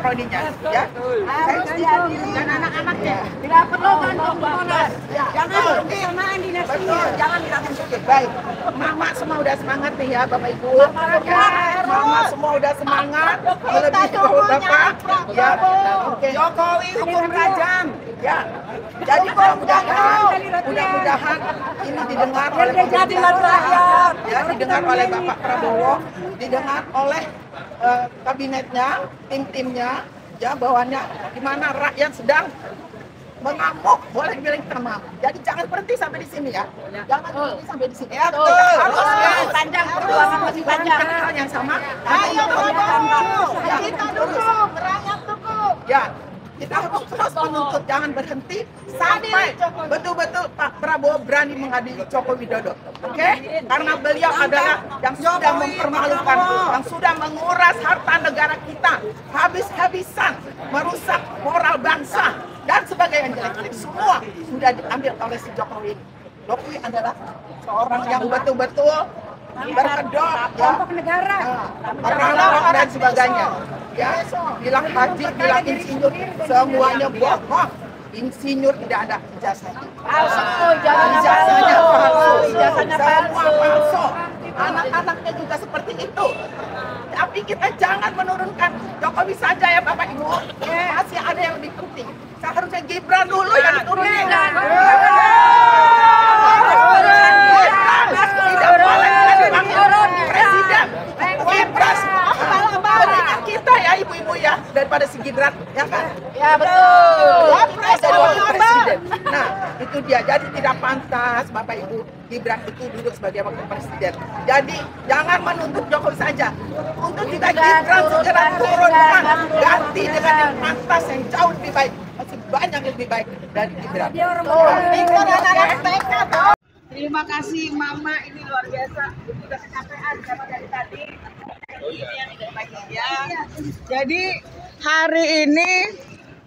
kroninya, ya. Harus diadili dan anak-anaknya. Tidak perlu kantor Monas. Jangan bersamaan dinastinya. Jangan dilakukan. Baik, Mama semua udah semangat nih ya, Bapak Ibu. Ya, Mama semua udah semangat. Melebihi Bapak. Ya, oke. Jokowi hukum rajam. Ya, jadi mudah-mudahan ini didengar oleh rakyat, ya, didengar oleh Bapak Prabowo, didengar oleh kabinetnya, tim-timnya, ya, bawahannya, di mana rakyat sedang mengamuk, boleh bilang kita mengamuk. Jadi jangan berhenti sampai di sini ya, jangan berhenti sampai di sini. Ya, harus panjang, perjuangan masih panjang. Hal yang sama. Ayo kita dukung, rakyat dukung. Ya, kita harus terus menuntut, jangan berhenti sampai betul-betul Pak Prabowo berani mengadili Joko Widodo. Oke? Karena beliau adalah yang sudah mempermalukan, yang sudah menguras harta negara kita habis-habisan, merusak moral bangsa dan sebagainya jelek-jelek. Semua sudah diambil oleh si Jokowi. Jokowi adalah seorang yang betul-betul berkedok, ya, perampok dan sebagainya. Ya, bilang haji, bilang insinyur, semuanya bohong. Insinyur tidak ada ijazahnya. Ijazahnya palsu. Semua palsu. Anak-anaknya juga seperti itu. Tapi kita jangan menurunkan Jokowi saja ya Bapak Ibu. Masih ada yang lebih penting. Seharusnya Gibran dulu yang diturunin. Tidak boleh presiden. Gibran mendingan kita ya ibu-ibu ya daripada si Gibran, ya kan? Ya betul. Presiden. Nah, itu dia. Jadi tidak pantas Bapak Ibu Gibran itu duduk sebagai wakil presiden. Jadi jangan menuntut Jokowi saja. Untuk juga Gibran segera turunkan, ganti dengan yang pantas yang jauh lebih baik. Masih banyak yang lebih baik dari Gibran. Terima kasih Mama, ini luar biasa. Udah kecapean sama dari tadi. Jadi hari ini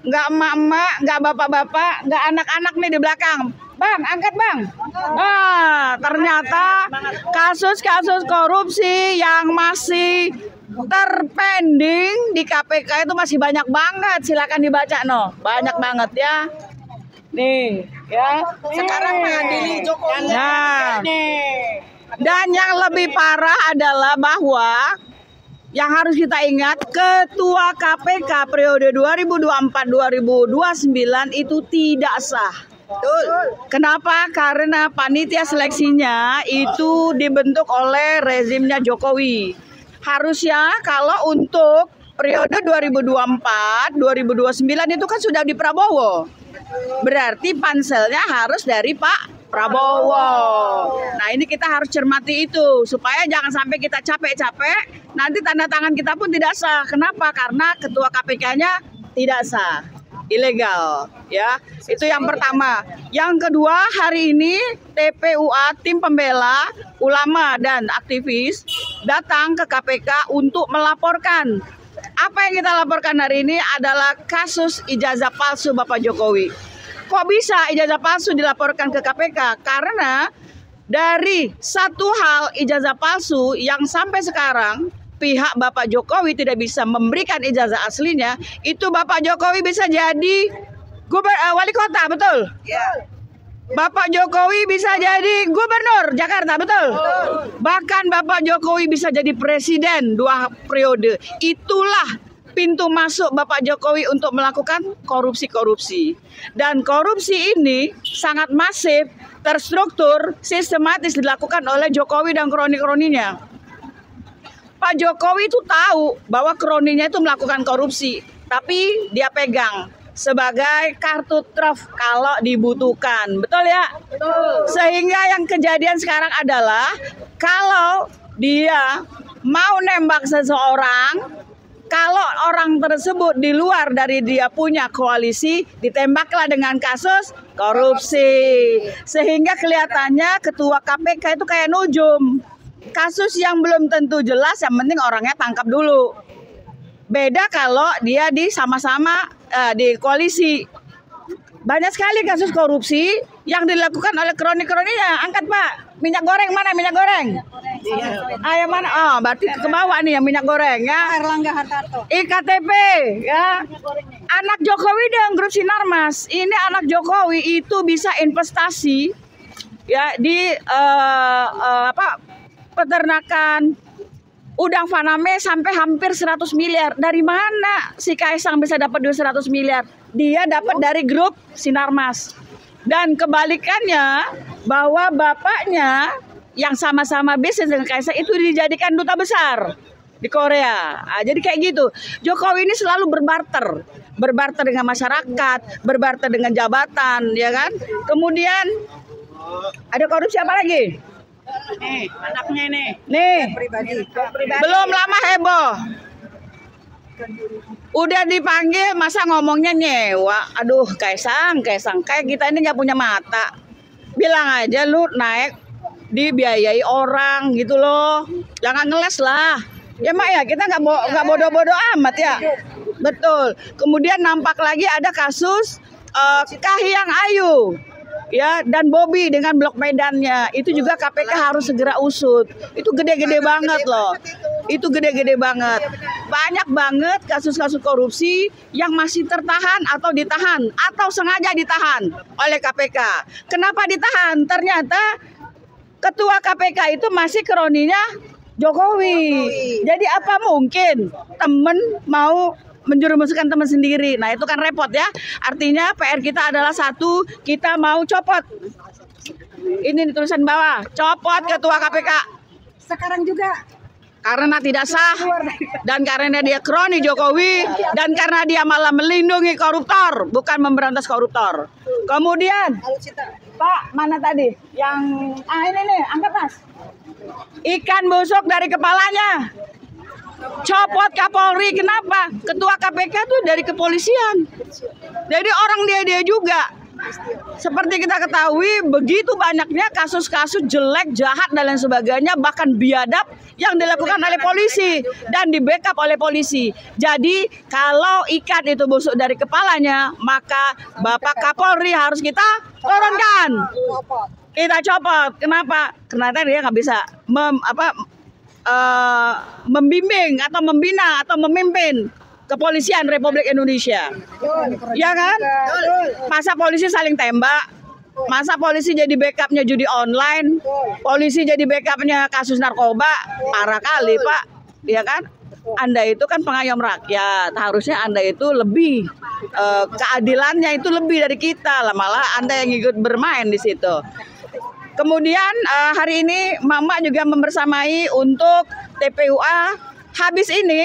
nggak emak-emak, nggak bapak-bapak, nggak anak-anak nih di belakang. Bang, angkat bang. Nah, ternyata kasus-kasus korupsi yang masih terpending di KPK itu masih banyak banget. Silakan dibaca no, banyak banget ya. Nih, ya. Sekarang mengadili Jokowi. Nah, dan yang lebih parah adalah bahwa yang harus kita ingat, Ketua KPK periode 2024-2029 itu tidak sah. Betul. Kenapa? Karena panitia seleksinya itu dibentuk oleh rezimnya Jokowi. Harusnya kalau untuk periode 2024-2029 itu kan sudah di Prabowo. Berarti panselnya harus dari Pak Prabowo. Nah ini kita harus cermati itu supaya jangan sampai kita capek-capek nanti tanda tangan kita pun tidak sah. Kenapa? Karena ketua KPK-nya tidak sah, ilegal. Ya, itu yang pertama. Yang kedua, hari ini TPUA, tim pembela ulama dan aktivis datang ke KPK untuk melaporkan. Apa yang kita laporkan hari ini adalah kasus ijazah palsu Bapak Jokowi. Kok bisa ijazah palsu dilaporkan ke KPK? Karena dari satu hal ijazah palsu yang sampai sekarang pihak Bapak Jokowi tidak bisa memberikan ijazah aslinya, itu Bapak Jokowi bisa jadi wali kota, betul? Ya. Bapak Jokowi bisa jadi gubernur Jakarta, betul? Bahkan Bapak Jokowi bisa jadi presiden 2 periode. Itulah pintu masuk Bapak Jokowi untuk melakukan korupsi-korupsi. Dan korupsi ini sangat masif, terstruktur, sistematis dilakukan oleh Jokowi dan kroni-kroninya. Pak Jokowi itu tahu bahwa kroninya itu melakukan korupsi, tapi dia pegang sebagai kartu truf kalau dibutuhkan. Betul ya? Betul. Sehingga yang kejadian sekarang adalah kalau dia mau nembak seseorang, kalau orang tersebut di luar dari dia punya koalisi, ditembaklah dengan kasus korupsi. Sehingga kelihatannya ketua KPK itu kayak nujum. Kasus yang belum tentu jelas, yang penting orangnya tangkap dulu. Beda kalau dia di sama-sama di koalisi. Banyak sekali kasus korupsi yang dilakukan oleh kroni-kroninya. Angkat Pak. minyak goreng mana minyak goreng? Yang mana? Oh, berarti ke bawah nih yang minyak goreng ya. Erlangga Hartarto. IKTP ya. Anak Jokowi dengan grup Sinarmas. Ini anak Jokowi itu bisa investasi ya di peternakan udang faname sampai hampir 100 miliar. Dari mana si Kaisang bisa dapat duit 100 miliar? Dia dapat dari grup Sinarmas. Dan kebalikannya bahwa bapaknya yang sama-sama bisnis dengan Kaisang itu dijadikan duta besar di Korea. Nah, jadi kayak gitu. Jokowi ini selalu berbarter dengan masyarakat, berbarter dengan jabatan, ya kan? Kemudian ada korupsi apa lagi? Nih, anaknya nih. Nih, Pribadi. belum lama heboh. Udah dipanggil masa ngomongnya nyewa. Aduh, Kaisang, kayak kita ini nggak punya mata. Bilang aja lu naik dibiayai orang gitu loh. Jangan ngeles lah. Ya mak ya, kita nggak bodoh-bodoh amat ya. Betul. Kemudian nampak lagi ada kasus Kahiyang Ayu. Ya, dan Bobby dengan blok medannya itu juga KPK harus segera usut. Itu gede-gede banget loh. Itu gede-gede banget. Banyak banget kasus-kasus korupsi yang masih tertahan atau ditahan atau sengaja ditahan oleh KPK. Kenapa ditahan? Ternyata ketua KPK itu masih kroninya Jokowi. Jadi apa mungkin temen mau menjerumuskan teman sendiri. Nah itu kan repot ya. Artinya PR kita adalah satu, kita mau copot. Ini di tulisan bawah, copot ketua KPK. Sekarang juga Karena tidak sah dan karena dia kroni Jokowi dan karena dia malah melindungi koruptor, bukan memberantas koruptor. Kemudian Pak, mana tadi? Yang ini nih, angkat Mas. Ikan busuk dari kepalanya. Copot Kapolri, kenapa? Ketua KPK tuh dari kepolisian. Jadi orang dia juga. Seperti kita ketahui, begitu banyaknya kasus-kasus jelek, jahat dan lain sebagainya, bahkan biadab yang dilakukan oleh polisi dan di backup oleh polisi. Jadi kalau ikan itu busuk dari kepalanya, maka Bapak Kapolri harus kita turunkan. Kita copot. Kenapa? Karena dia nggak bisa membimbing atau membina atau memimpin kepolisian Republik Indonesia. Ya kan? Masa polisi saling tembak? Masa polisi jadi backupnya judi online? Polisi jadi backupnya kasus narkoba? Parah kali Pak. Ya kan? Anda itu kan pengayom rakyat. Harusnya Anda itu lebih keadilannya itu lebih dari kita lah. Malah Anda yang ikut bermain di situ. Kemudian hari ini Mama juga membersamai untuk TPUA. Habis ini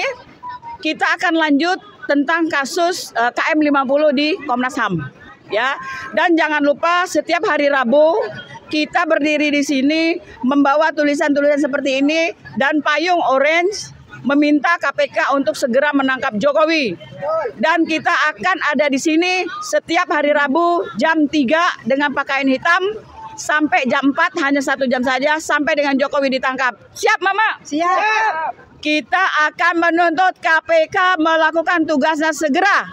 kita akan lanjut tentang kasus KM 50 di Komnas HAM, ya. Dan jangan lupa setiap hari Rabu kita berdiri di sini membawa tulisan-tulisan seperti ini dan payung orange meminta KPK untuk segera menangkap Jokowi. Dan kita akan ada di sini setiap hari Rabu jam 3 dengan pakaian hitam sampai jam 4, hanya 1 jam saja sampai dengan Jokowi ditangkap. Siap Mama? siap. Kita akan menuntut KPK melakukan tugasnya segera.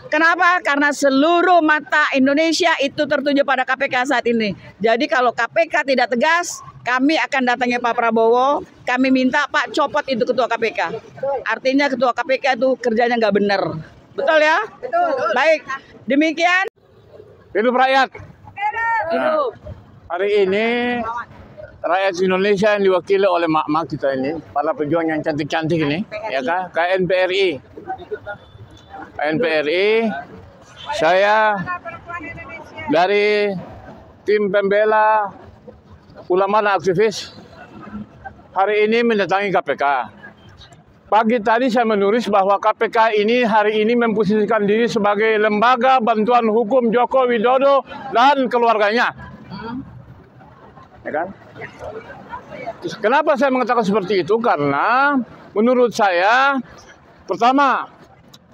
Kenapa? Karena seluruh mata Indonesia itu tertuju pada KPK saat ini. Jadi kalau KPK tidak tegas, kami akan datangi Pak Prabowo. Kami minta Pak copot itu ketua KPK. Artinya ketua KPK itu kerjanya nggak benar. Betul ya? Betul. Baik, demikian. Hidup rakyat. Hidup. Hari ini rakyat Indonesia yang diwakili oleh mak-mak kita ini, para pejuang yang cantik-cantik ini, ya kan? KNPRI. KNPRI, saya dari tim pembela ulama dan aktivis hari ini mendatangi KPK. Pagi tadi saya menulis bahwa KPK ini hari ini memposisikan diri sebagai lembaga bantuan hukum Joko Widodo dan keluarganya. Ya kan? Terus kenapa saya mengatakan seperti itu? Karena menurut saya, pertama,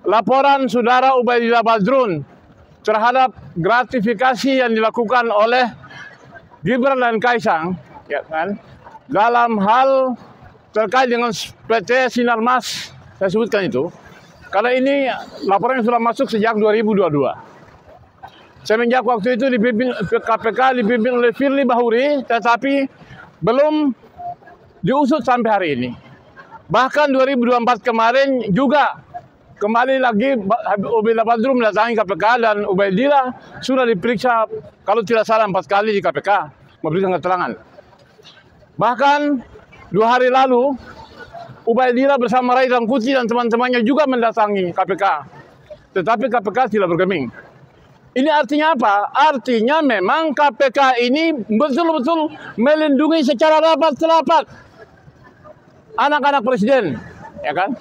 laporan saudara Ubaidillah Badrun terhadap gratifikasi yang dilakukan oleh Gibran dan Kaisang, ya kan, dalam hal terkait dengan PT Sinarmas, saya sebutkan itu, karena ini laporan yang sudah masuk sejak 2022. Semenjak waktu itu KPK dipimpin oleh Firly Bahuri, tetapi belum diusut sampai hari ini. Bahkan 2024 kemarin juga kembali lagi Ubaidillah Badrun mendatangi KPK dan Ubaidillah sudah diperiksa kalau tidak salah 4 kali di KPK memberikan keterangan. Bahkan 2 hari lalu Ubaidillah bersama Rai Rangkuti dan teman-temannya juga mendatangi KPK. Tetapi KPK tidak bergeming. Ini artinya apa? Artinya memang KPK ini betul-betul melindungi secara rapat-rapat anak-anak presiden, ya kan?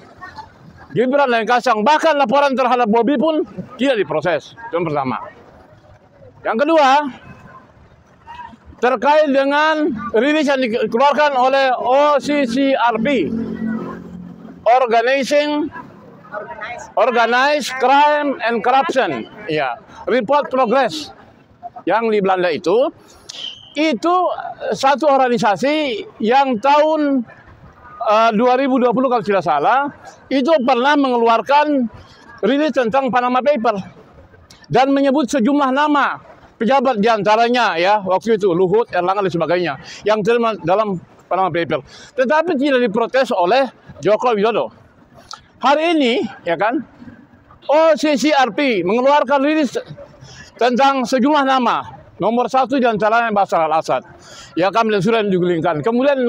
Gibran dan Kaesang, bahkan laporan terhadap Bobi pun tidak diproses. Itu yang pertama. Yang kedua, terkait dengan rilis yang dikeluarkan oleh OCCRP, Organized Crime and Corruption, ya, Report Progress yang di Belanda itu satu organisasi yang tahun 2020 kalau tidak salah itu pernah mengeluarkan rilis tentang Panama Paper dan menyebut sejumlah nama pejabat diantaranya ya waktu itu Luhut, Erlangga dan sebagainya yang terlibat dalam Panama Paper, tetapi tidak diprotes oleh Joko Widodo. Hari ini ya kan OCCRP mengeluarkan rilis tentang sejumlah nama. Nomor 1 diantaranya Bashar al-Assad. Ya kami sudah digulingkan. Kemudian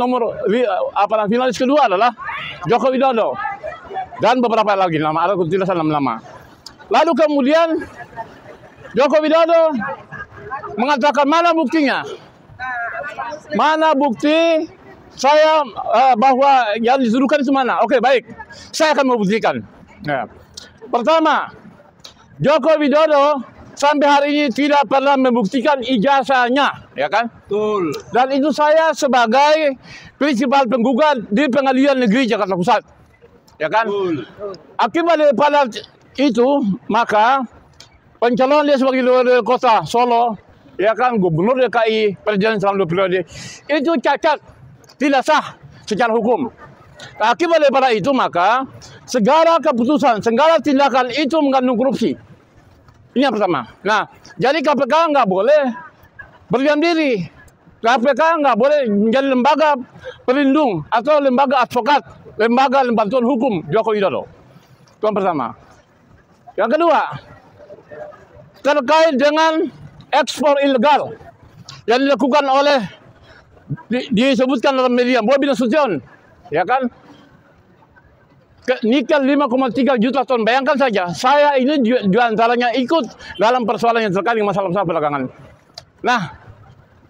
finalis kedua adalah Joko Widodo dan beberapa lagi nama, ada tidak salah nama. Lalu kemudian Joko Widodo mengatakan mana buktinya? Mana bukti saya bahwa yang dituduhkan itu mana? Oke, baik. Saya akan membuktikan. Ya. Pertama, Joko Widodo sampai hari ini tidak pernah membuktikan ijazahnya, ya kan? Betul. Dan itu saya sebagai prinsipal penggugat di Pengadilan Negeri Jakarta Pusat, ya kan? Betul. Akibat daripada itu, maka pencalonan dia sebagai wali kota Solo, ya kan, Gubernur DKI, Presiden selama 2 periode, itu cacat, tidak sah secara hukum. Nah, akibat daripada itu, maka segala keputusan, segala tindakan itu mengandung korupsi. Ini yang pertama. Nah, jadi KPK nggak boleh berdiam diri. KPK nggak boleh menjadi lembaga pelindung atau lembaga advokat, lembaga bantuan hukum Joko Widodo. Itu yang pertama. Yang kedua, terkait dengan ekspor ilegal yang dilakukan oleh disebutkan dalam media Bobi Nasution, ya kan? Nikel 5,3 juta ton. Bayangkan saja, saya ini diantaranya ikut dalam persoalan yang terkait dengan masalah belakangan. Nah,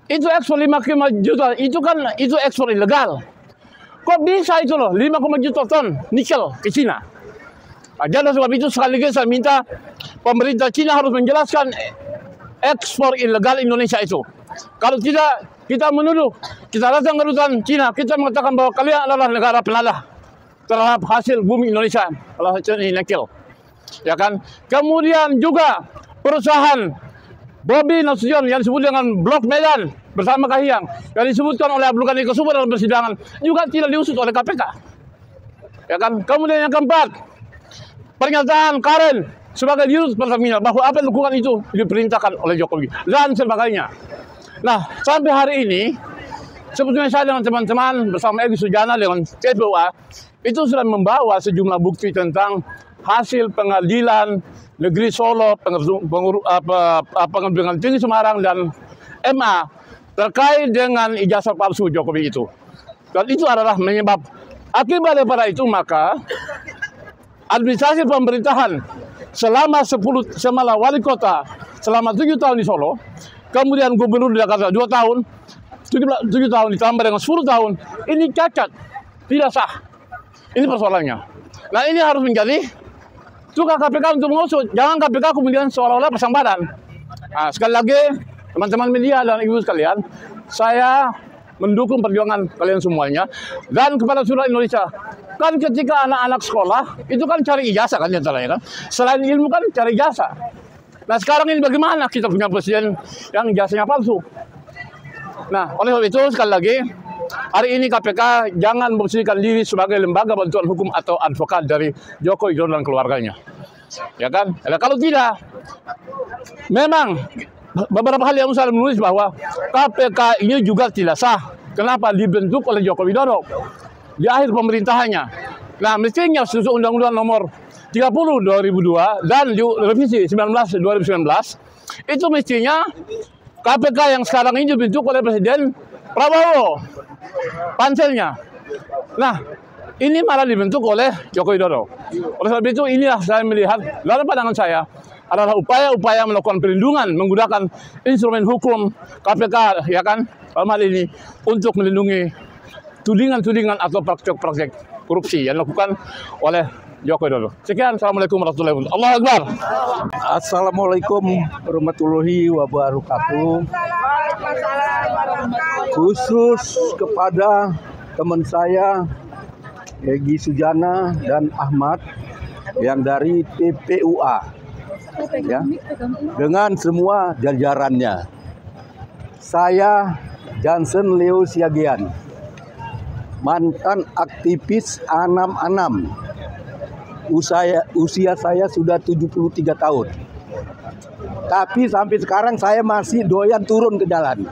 itu ekspor 5,5 juta, itu ekspor ilegal. Kok bisa itu loh, 5,5 juta ton nikel ke Cina? Nah, jadi sebab itu sekaligus saya minta pemerintah Cina harus menjelaskan ekspor ilegal Indonesia itu. Kalau tidak, kita menuduh, kita datang ke kedutaan Cina, kita mengatakan bahwa kalian adalah negara penadah terhadap hasil bumi Indonesia, hasil nikel, ya kan? Kemudian juga perusahaan Bobi Nasution yang disebut dengan Blok Medan bersama Kahiyang yang disebutkan oleh Abdul Ghani Kosovo dalam persidangan juga tidak diusut oleh KPK, ya kan? Kemudian yang keempat, pernyataan Karen sebagai dirut Pertamina bahwa apa yang dilakukan itu diperintahkan oleh Jokowi dan sebagainya. Nah, sampai hari ini sebetulnya saya dengan teman-teman bersama Egy Sujana dengan TPUA itu sudah membawa sejumlah bukti tentang hasil pengadilan negeri Solo, pengadilan tinggi Semarang dan MA terkait dengan ijazah palsu Jokowi itu. Dan itu adalah menyebab akibat daripada itu maka administrasi pemerintahan selama wali kota selama 7 tahun di Solo, kemudian gubernur di Jakarta 2 tahun, 7 tahun ditambah dengan 10 tahun, ini cacat, tidak sah. Ini persoalannya. Nah, ini harus menjadi tugas KPK untuk mengusut. Jangan KPK kemudian seolah-olah pasang badan. Nah, sekali lagi, teman-teman media dan ibu sekalian, saya mendukung perjuangan kalian semuanya. Dan kepada seluruh Indonesia, kan ketika anak-anak sekolah, itu kan cari ijazah kan diantaranya kan. Selain ilmu kan cari ijazah. Nah, sekarang ini bagaimana kita punya presiden yang ijazahnya palsu? Nah, oleh sebab itu sekali lagi, hari ini KPK jangan memposisikan diri sebagai lembaga bantuan hukum atau advokat dari Joko Widodo dan keluarganya, ya kan? Nah, kalau tidak, memang beberapa hal yang saya menulis bahwa KPK ini juga tidak sah kenapa dibentuk oleh Joko Widodo di akhir pemerintahannya. Nah, mestinya sesuai Undang-Undang Nomor 30 2002 dan revisi 19 2019 itu mestinya KPK yang sekarang ini dibentuk oleh Presiden Prabowo, panselnya. Nah, ini malah dibentuk oleh Joko Widodo. Oleh sebab itu inilah saya melihat dalam pandangan saya adalah upaya-upaya melakukan perlindungan menggunakan instrumen hukum KPK, ya kan, dalam hal ini untuk melindungi tudingan-tudingan atau praktek-praktek korupsi yang dilakukan oleh Joko Widodo. Sekian, assalamualaikum warahmatullahi wabarakatuh. Allahu Akbar. Assalamualaikum warahmatullahi wabarakatuh. Khusus kepada teman saya Egy Sujana dan Ahmad yang dari TPUA, ya, dengan semua jajarannya. Saya Johnson Leo Siagian, mantan aktivis Anam-Anam. Usia saya sudah 73 tahun. Tapi sampai sekarang saya masih doyan turun ke jalan.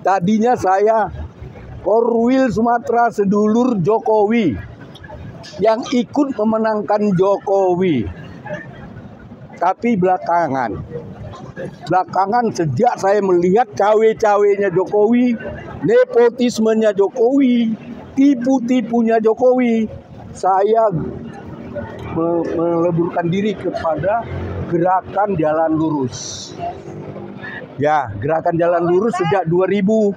Tadinya saya Korwil Sumatera sedulur Jokowi yang ikut memenangkan Jokowi. Tapi belakangan sejak saya melihat cawe-cawenya Jokowi, nepotismenya Jokowi, tipu-tipunya Jokowi, saya meleburkan diri kepada Gerakan Jalan Lurus. Ya, Gerakan Jalan Lurus sejak 2022.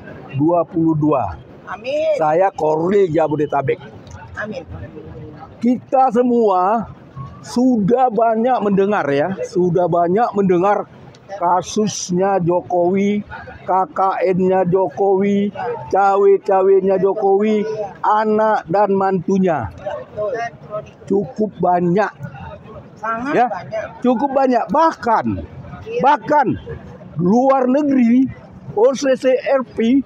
Amin. Saya Korwil Jabodetabek. Amin. Kita semua sudah banyak mendengar, ya, kasusnya Jokowi, KKN-nya Jokowi, cawe-cawenya Jokowi, anak dan mantunya. Cukup banyak. Sangat Ya, banyak. cukup banyak. Bahkan luar negeri, OCCRP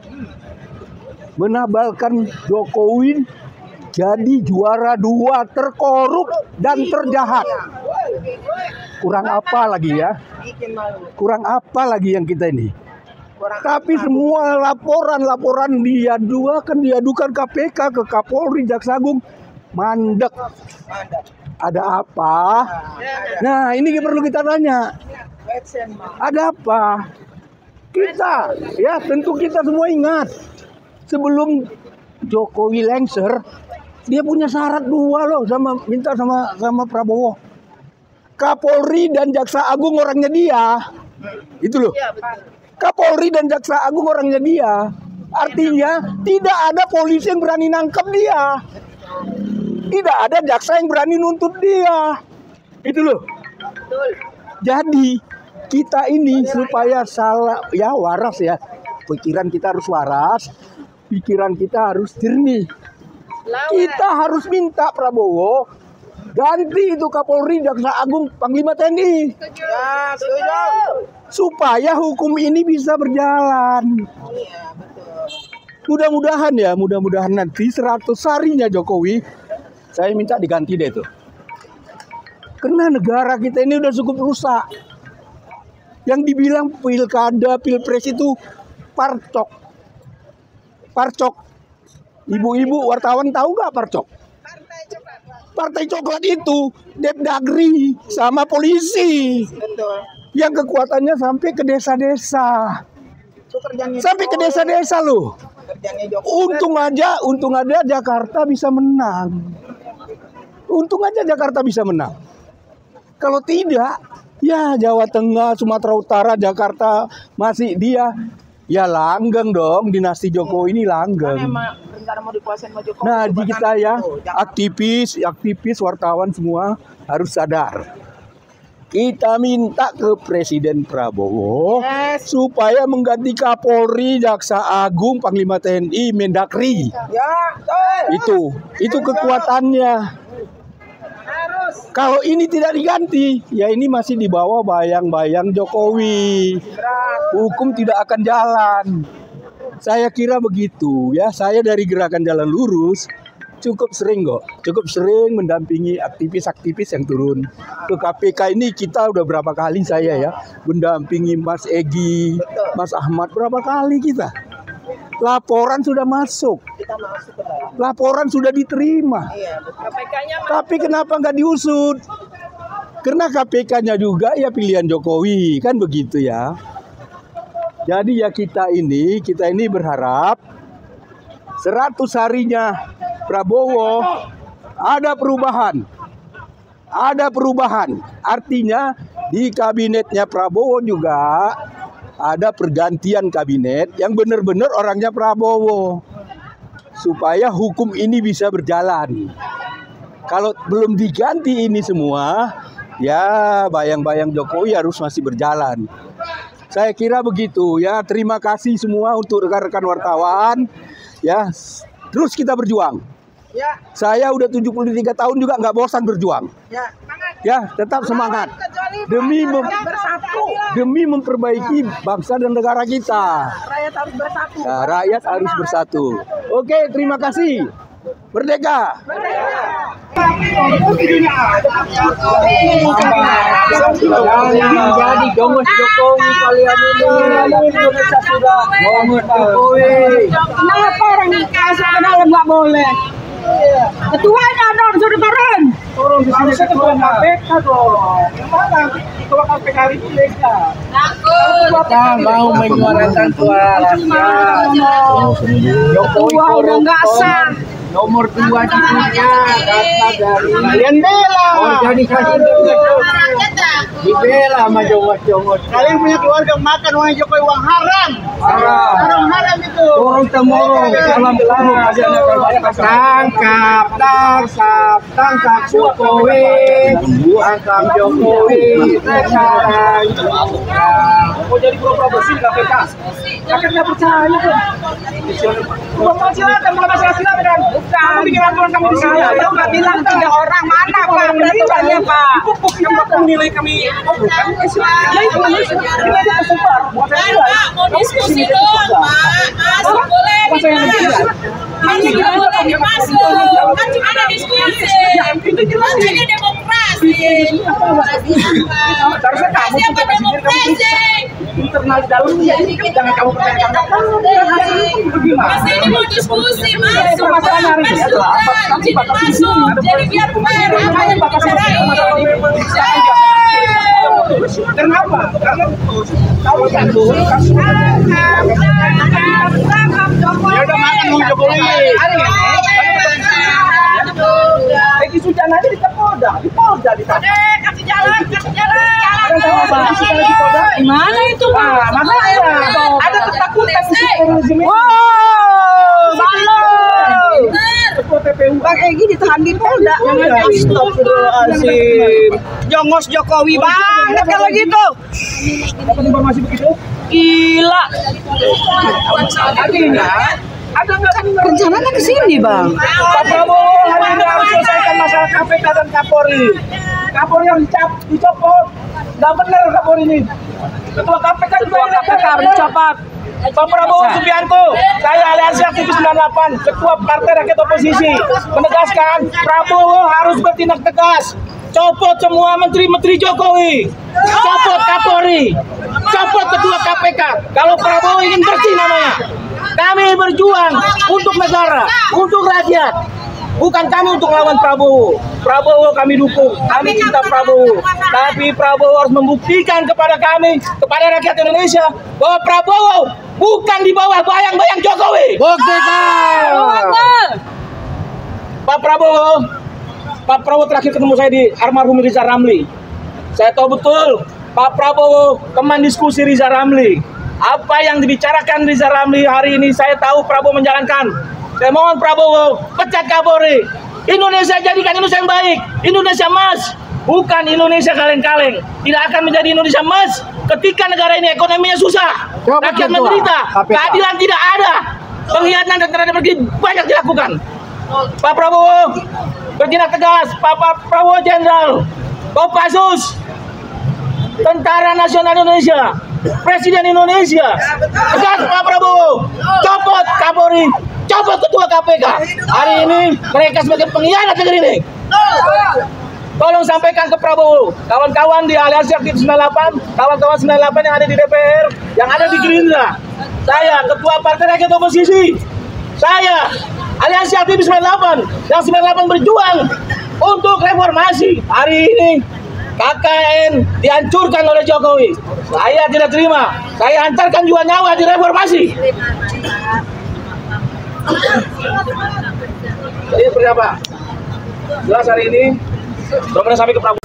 menabalkan Jokowi jadi juara 2 terkorup dan terjahat. Kurang apa lagi, ya? Bikin malu. Kurang apa lagi yang kita ini? Kurang Tapi semua laporan diadukan KPK ke Kapolri, Jaksa Agung, mandek. Ada apa? Nah, ini perlu kita tanya. Ada apa? Kita, ya, tentu kita semua ingat, sebelum Jokowi lengser, dia punya syarat 2 loh, minta sama Prabowo. Kapolri dan Jaksa Agung orangnya dia. Itu loh. Kapolri dan Jaksa Agung orangnya dia. Artinya tidak ada polisi yang berani nangkep dia. Tidak ada jaksa yang berani nuntut dia. Itu loh. Jadi kita ini supaya waras, ya. Pikiran kita harus waras. Pikiran kita harus jernih. Kita harus minta Prabowo ganti itu Kapolri, Jaksa Agung, Panglima TNI. Ya, setuju. Supaya hukum ini bisa berjalan. Iya, betul. Mudah-mudahan nanti 100 harinya Jokowi, saya minta diganti deh itu. Karena negara kita ini udah cukup rusak. Yang dibilang pilkada, pilpres itu parcok. Ibu-ibu wartawan tahu nggak parcok? Partai Coklat itu Depdagri sama polisi. Betul. Yang kekuatannya sampai ke desa-desa. Itu kerjanya Sampai ke desa-desa loh. kerjanya Jokowi. Untung aja Jakarta bisa menang. Kalau tidak, ya Jawa Tengah, Sumatera Utara, Jakarta masih dia. Ya langgeng dong, dinasti Jokowi ini Kan langgeng. emang rencana mau dikuasain sama Jokowi. Nah, di kita ya, Jangan- aktivis, wartawan semua harus sadar. Kita minta ke Presiden Prabowo supaya mengganti Kapolri, Jaksa Agung, Panglima TNI, Mendagri. Ya, betul. Itu kekuatannya. Kalau ini tidak diganti, ya ini masih di bawah bayang-bayang Jokowi. Hukum tidak akan jalan. Saya kira begitu, ya. Saya dari Gerakan Jalan Lurus cukup sering kok, cukup sering mendampingi aktivis-aktivis yang turun ke KPK ini. Kita udah berapa kali saya ya mendampingi Mas Egi, Mas Ahmad, berapa kali kita. Laporan sudah masuk, laporan sudah diterima. Tapi kenapa nggak diusut? Karena KPK-nya juga ya pilihan Jokowi, kan begitu ya. Jadi ya kita ini berharap 100 harinya Prabowo ada perubahan. Ada perubahan. Artinya di kabinetnya Prabowo juga ada pergantian kabinet yang benar-benar orangnya Prabowo. Supaya hukum ini bisa berjalan. Kalau belum diganti ini semua, ya bayang-bayang Jokowi harus masih berjalan. Saya kira begitu ya. Terima kasih semua untuk rekan-rekan wartawan. Ya, terus kita berjuang. Ya. Saya udah 73 tahun juga nggak bosan berjuang. Ya. Ya, tetap semangat. Demi memperbaiki bangsa dan negara kita. Rakyat harus bersatu. Ya, rakyat harus bersatu. Oke, terima kasih. Merdeka. Jadi jongos Jokowi kalian ini. Indonesia sudah jongos Jokowi. Kenapa orang masuk ke dalam nggak boleh? Ketuanya dong suruh turun. Turun di sini ketua KPK dong. Gimana ketua KPK itu legal? Kita mau menyuarakan suara rakyat. Jokowi Udah nggak sah. nomor 2 di dunia data dari Kalian bela. organisasi internasional dibela sama jongos-jongos. Kalian punya keluarga makan uang Jokowi, uang haram. Haram itu. Turun temurun dalam tahun tangkap tangkap Jokowi, tangkap Jokowi sekarang. Mau jadi pura-pura bersih KPK. Kakak nggak percaya tuh. Mau silakan, mau masalah silakan. Kamu bikin aturan kamu di sini. Kalau nggak bilang 3 orang mana Pak peraturannya Pak? Yang menilai kami. Mau diskusi dong, Pak. Masuk boleh masuk. Kan cuma ada diskusi. Katanya demokrasi. Siapa demokrasi? Internal di dalam jangan kamu pertanyakan. Masa ini mau diskusi, masuk. Masuk. Jadi biar fair, makanya dibicarain. Kenapa? Karena kamu kan ya udah makan dulu Jokowi. Egi Sujan aja di Polda, di Kasih jalan. Gimana itu Pak? ada ketakutan di terorisme. Ketua TPU Bang Egi ditahan di Polda. Astagfirullahaladzim. Jongos Jokowi banget kalau gitu. dapat informasi begitu? Gila. Artinya ada nggak Rencananya ke sini, Bang. Pak Prabowo hari ini harus selesaikan masalah KPK dan Kapolri. Kapolri yang dicopot, nggak benar Kapolri ini. Ketua KPK harus dicopot. Pak Prabowo Subianto, saya Aliansi Aktivis 98, Ketua Partai Rakyat Oposisi, menegaskan Prabowo harus bertindak tegas. Copot semua menteri-menteri Jokowi, copot Kapolri, copot Ketua KPK. Kalau Prabowo ingin bersih namanya. Kami berjuang untuk negara, untuk rakyat. Bukan kami untuk lawan Prabowo. Prabowo kami dukung, kami cinta Prabowo. Tapi Prabowo harus membuktikan kepada kami, kepada rakyat Indonesia, bahwa Prabowo bukan di bawah bayang-bayang Jokowi. Buktikan. Pak Prabowo terakhir ketemu saya di almarhum Riza Ramli. Saya tahu betul Pak Prabowo teman diskusi Riza Ramli. Apa yang dibicarakan Riza Ramli hari ini saya tahu Prabowo menjalankan. Saya mohon Prabowo pecat Kapolri. Indonesia jadikan Indonesia yang baik. Indonesia emas, bukan Indonesia kaleng-kaleng. Tidak akan menjadi Indonesia emas ketika negara ini ekonominya susah, rakyat menderita, keadilan tidak ada, pengkhianatan terhadap negeri banyak dilakukan. Pak Prabowo bertindak tegas. Pak Prabowo Jenderal Kopassus, Tentara Nasional Indonesia, Presiden Indonesia, tegas Pak Prabowo, copot Kapolri, copot Ketua KPK. KPK. Hari ini mereka sebagai pengkhianat negeri ini. Tolong sampaikan ke Prabowo, kawan-kawan di Aliansi Aktif 98, kawan-kawan 98 yang ada di DPR, yang ada di Gerindra. Saya ketua Partai Rakyat Oposisi. Saya Aliansi Aktif 98, yang 98 berjuang untuk reformasi. Hari ini KKN dihancurkan oleh Jokowi. Saya tidak terima. Saya hantarkan juga nyawa di reformasi. Jadi seperti apa? Jelas hari ini belum pernah sampai ke Prabowo.